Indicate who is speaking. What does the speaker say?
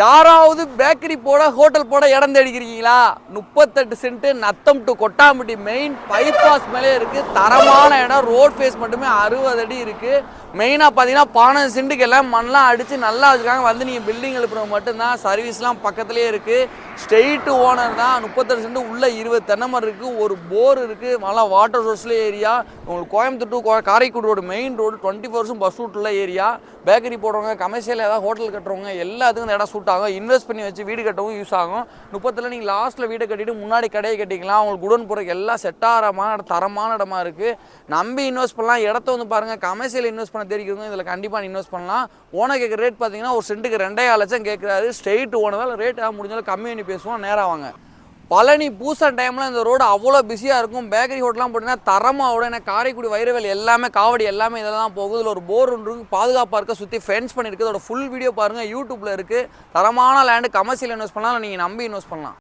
Speaker 1: யாராவது பேக்கரி போட ஹோட்டல் போட இடம் தேடிக்கிறீங்களா? 38 cent Natham to Kottampatti main bypass மேலே இருக்கு. தரமான இடம். ரோட் ஃபேஸ் மட்டுமே 60 அடி இருக்கு. மெயினாக பார்த்தீங்கன்னா 12 சென்ட்டுக்கு எல்லாம் மண்ணெலாம் அடித்து நல்லா வச்சுருக்காங்க. வந்து நீங்கள் பில்டிங் எழுப்புறது மட்டும்தான். சர்வீஸ்லாம் பக்கத்துலேயே இருக்குது. ஸ்ட்ரெயிட் ஓனர் தான். 38 சென்ட் உள்ள 20 தென்னை மரம் இருக்குது. ஒரு போர் இருக்குது. நல்லா வாட்டர் சோர்ஸ்ல ஏரியா. உங்களுக்கு Coimbatore to Karaikudi road main road 24 bus route உள்ள ஏரியா. பேக்கரி போடுறவங்க, கமர்ஷியல் ஏதாவது ஹோட்டல் கட்டுறவங்க எல்லாத்துக்கும் இந்த இடம் சூட் ஆகும். இன்வெஸ்ட் பண்ணி வச்சு வீடு கட்டவும் யூஸ் ஆகும். 30ல் நீங்கள் லாஸ்ட்டில் வீடை கட்டிட்டு முன்னாடி கடையை கட்டிக்கலாம். உங்களுக்கு குடோன் போகிறதுக்கு எல்லாம் செட் ஆகிற தரமான இடமா இருக்குது. நம்பி இன்வெஸ்ட் பண்ணலாம். இடத்த வந்து பாருங்கள். கமர்ஷியல் இன்வெஸ்ட் பண்ண தெரிவிக்கிறவங்க இதில் கண்டிப்பாக இன்வெஸ்ட் பண்ணலாம். ஓனர் கேட்குற ரேட் பார்த்தீங்கன்னா ஒரு சென்ட்டுக்கு 2.5 லட்சம் கேட்குறாரு. ஸ்ட்ரெயிட் ஓனர் ரேட் முடிஞ்சாலும் கம்மி பண்ணி பேசுவோம். நேராக வாங்க. பழனி பூசா டைமில் இந்த ரோடு அவ்வளோ பிஸியாக இருக்கும். பேக்கரி ஹோட்டலாம் போட்டிங்கன்னா தரமாக விட ஏன்னா காரைக்குடி வைரவேல் எல்லாமே காவடி எல்லாமே இதில் தான் போகுது. இதில் ஒரு போர் ஒன்று இருக்குது. பாதுகாப்பாக இருக்க சுற்றி ஃபென்ஸ் பண்ணியிருக்கு. அதோட ஃபுல் வீடியோ பாருங்கள். யூடியூப்பில் இருக்குது. தரமான லேண்டு கமர்ஷியல் இன்வெஸ்ட் பண்ணலாம். நீங்கள் நம்பி இன்வெஸ்ட் பண்ணலாம்.